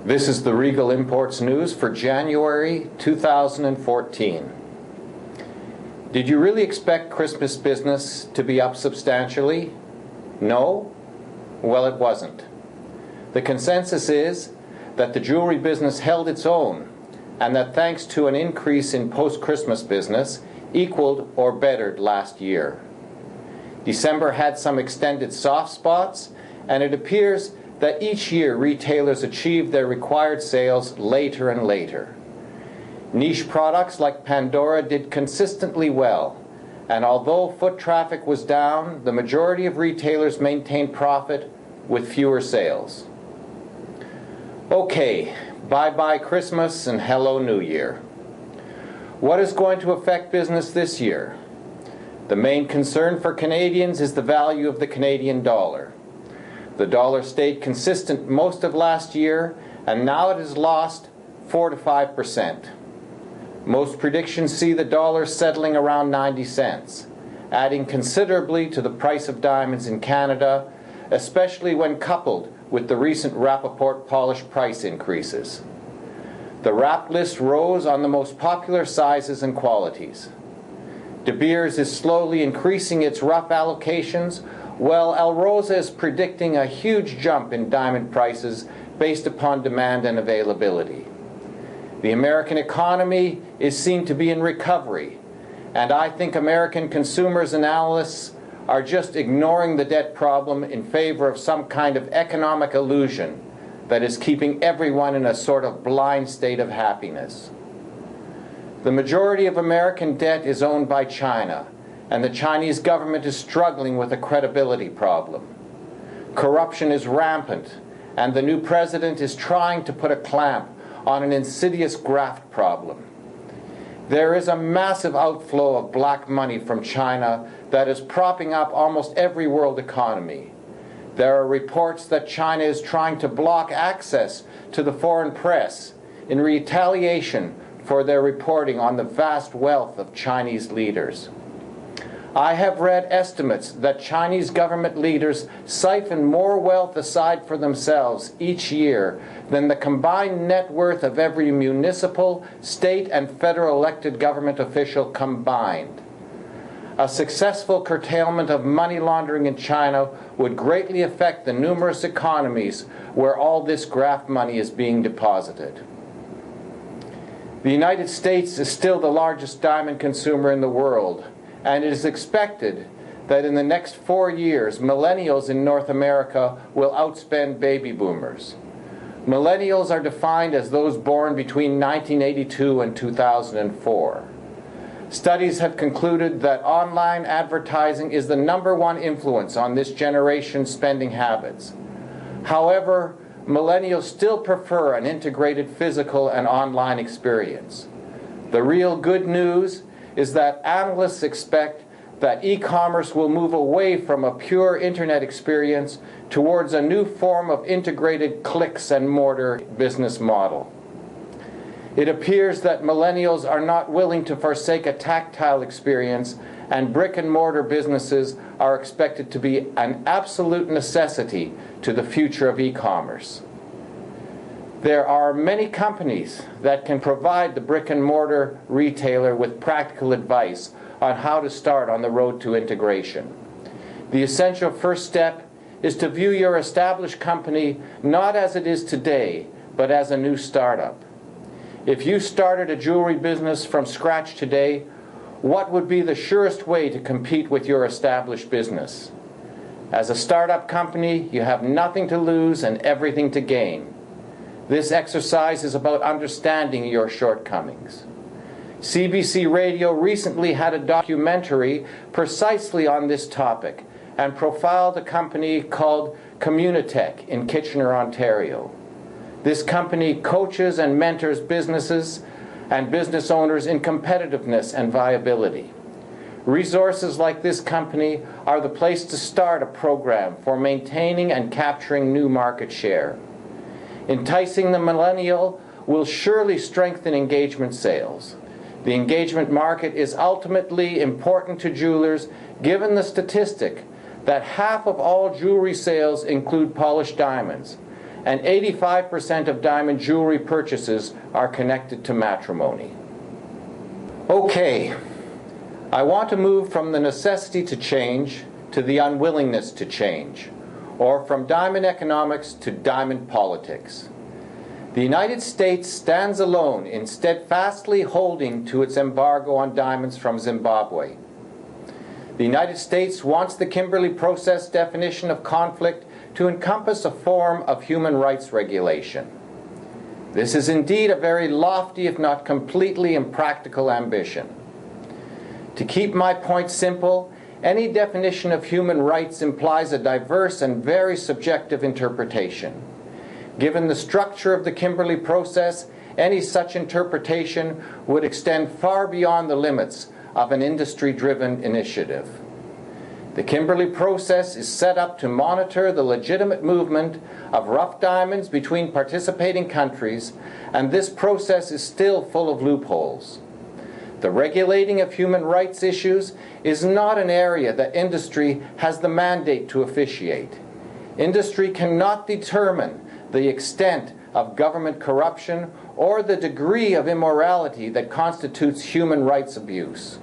This is the Regal Imports News for January 2014. Did you really expect Christmas business to be up substantially? No? Well, it wasn't. The consensus is that the jewelry business held its own, and that thanks to an increase in post-Christmas business, equaled or bettered last year. December had some extended soft spots, and it appears that each year retailers achieve their required sales later and later. Niche products like Pandora did consistently well, and although foot traffic was down, the majority of retailers maintained profit with fewer sales. Okay, bye-bye Christmas and hello New Year. What is going to affect business this year? The main concern for Canadians is the value of the Canadian dollar. The dollar stayed consistent most of last year, and now it has lost 4 to 5%. Most predictions see the dollar settling around 90 cents, adding considerably to the price of diamonds in Canada, especially when coupled with the recent Rappaport polished price increases. The wrap list rose on the most popular sizes and qualities. De Beers is slowly increasing its rough allocations, while Alrosa is predicting a huge jump in diamond prices based upon demand and availability. The American economy is seen to be in recovery, and I think American consumers and analysts are just ignoring the debt problem in favor of some kind of economic illusion that is keeping everyone in a sort of blind state of happiness. The majority of American debt is owned by China, and the Chinese government is struggling with a credibility problem. Corruption is rampant, and the new president is trying to put a clamp on an insidious graft problem. There is a massive outflow of black money from China that is propping up almost every world economy. There are reports that China is trying to block access to the foreign press in retaliation for their reporting on the vast wealth of Chinese leaders. I have read estimates that Chinese government leaders siphon more wealth aside for themselves each year than the combined net worth of every municipal, state, and federal elected government official combined. A successful curtailment of money laundering in China would greatly affect the numerous economies where all this graft money is being deposited. The United States is still the largest diamond consumer in the world, and it is expected that in the next 4 years, millennials in North America will outspend baby boomers. Millennials are defined as those born between 1982 and 2004. Studies have concluded that online advertising is the #1 influence on this generation's spending habits. However, millennials still prefer an integrated physical and online experience. The real good news is that analysts expect that e-commerce will move away from a pure internet experience towards a new form of integrated clicks and mortar business model. It appears that millennials are not willing to forsake a tactile experience, and brick and mortar businesses are expected to be an absolute necessity to the future of e-commerce. There are many companies that can provide the brick and mortar retailer with practical advice on how to start on the road to integration. The essential first step is to view your established company not as it is today, but as a new startup. If you started a jewelry business from scratch today, what would be the surest way to compete with your established business? As a startup company, you have nothing to lose and everything to gain. This exercise is about understanding your shortcomings. CBC Radio recently had a documentary precisely on this topic and profiled a company called Communitech in Kitchener, Ontario. This company coaches and mentors businesses and business owners in competitiveness and viability. Resources like this company are the place to start a program for maintaining and capturing new market share. Enticing the millennial will surely strengthen engagement sales. The engagement market is ultimately important to jewelers, given the statistic that half of all jewelry sales include polished diamonds, and 85% of diamond jewelry purchases are connected to matrimony. Okay, I want to move from the necessity to change to the unwillingness to change, or from diamond economics to diamond politics. The United States stands alone in steadfastly holding to its embargo on diamonds from Zimbabwe. The United States wants the Kimberley Process definition of conflict to encompass a form of human rights regulation. This is indeed a very lofty, if not completely impractical ambition. To keep my point simple, any definition of human rights implies a diverse and very subjective interpretation. Given the structure of the Kimberley Process, any such interpretation would extend far beyond the limits of an industry-driven initiative. The Kimberley Process is set up to monitor the legitimate movement of rough diamonds between participating countries, and this process is still full of loopholes. The regulating of human rights issues is not an area that industry has the mandate to officiate. Industry cannot determine the extent of government corruption or the degree of immorality that constitutes human rights abuse.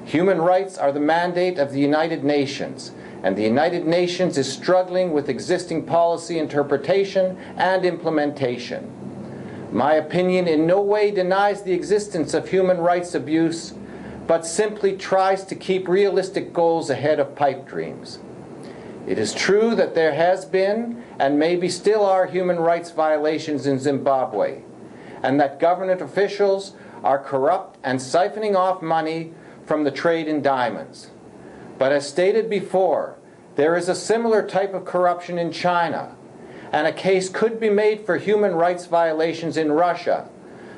Human rights are the mandate of the United Nations, and the United Nations is struggling with existing policy interpretation and implementation. My opinion in no way denies the existence of human rights abuse, but simply tries to keep realistic goals ahead of pipe dreams. It is true that there has been, and maybe still are, human rights violations in Zimbabwe, and that government officials are corrupt and siphoning off money from the trade in diamonds. But as stated before, there is a similar type of corruption in China, and a case could be made for human rights violations in Russia,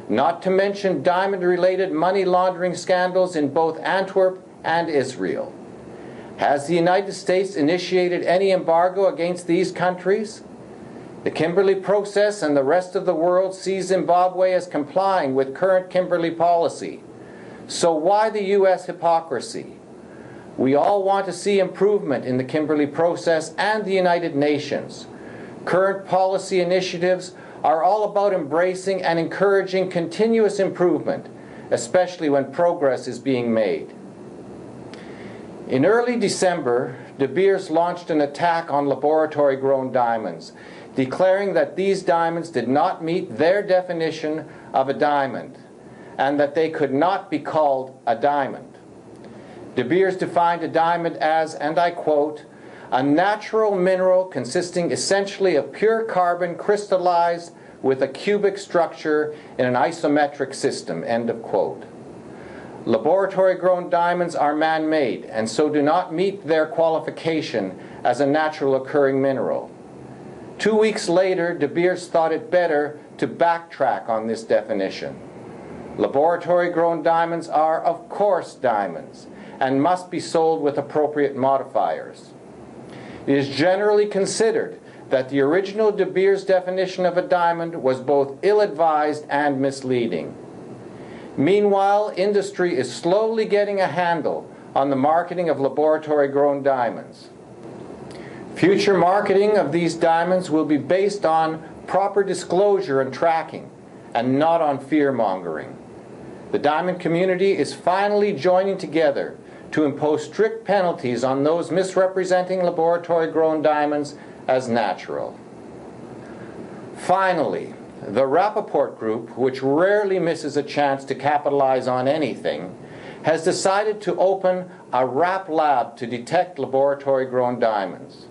not to mention diamond-related money laundering scandals in both Antwerp and Israel. Has the United States initiated any embargo against these countries? The Kimberley Process and the rest of the world see Zimbabwe as complying with current Kimberley policy. So why the U.S. hypocrisy? We all want to see improvement in the Kimberley Process and the United Nations. Current policy initiatives are all about embracing and encouraging continuous improvement, especially when progress is being made. In early December, De Beers launched an attack on laboratory-grown diamonds, declaring that these diamonds did not meet their definition of a diamond, and that they could not be called a diamond. De Beers defined a diamond as, and I quote, "a natural mineral consisting essentially of pure carbon crystallized with a cubic structure in an isometric system," end of quote. Laboratory-grown diamonds are man-made and so do not meet their qualification as a natural occurring mineral. 2 weeks later, De Beers thought it better to backtrack on this definition. Laboratory-grown diamonds are, of course, diamonds and must be sold with appropriate modifiers. It is generally considered that the original De Beers definition of a diamond was both ill-advised and misleading. Meanwhile, industry is slowly getting a handle on the marketing of laboratory-grown diamonds. Future marketing of these diamonds will be based on proper disclosure and tracking, and not on fear-mongering. The diamond community is finally joining together to impose strict penalties on those misrepresenting laboratory-grown diamonds as natural. Finally, the Rappaport Group, which rarely misses a chance to capitalize on anything, has decided to open a Rap Lab to detect laboratory-grown diamonds.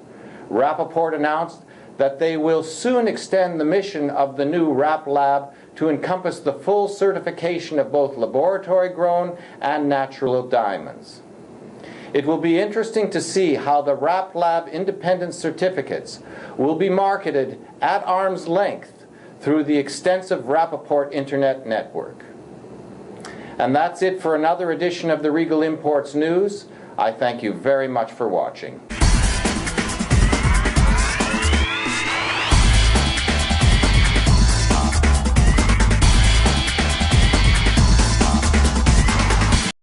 Rappaport announced that they will soon extend the mission of the new Rap Lab to encompass the full certification of both laboratory-grown and natural diamonds. It will be interesting to see how the Rap Lab independent certificates will be marketed at arm's length through the extensive Rappaport Internet network. And that's it for another edition of the Regal Imports News. I thank you very much for watching.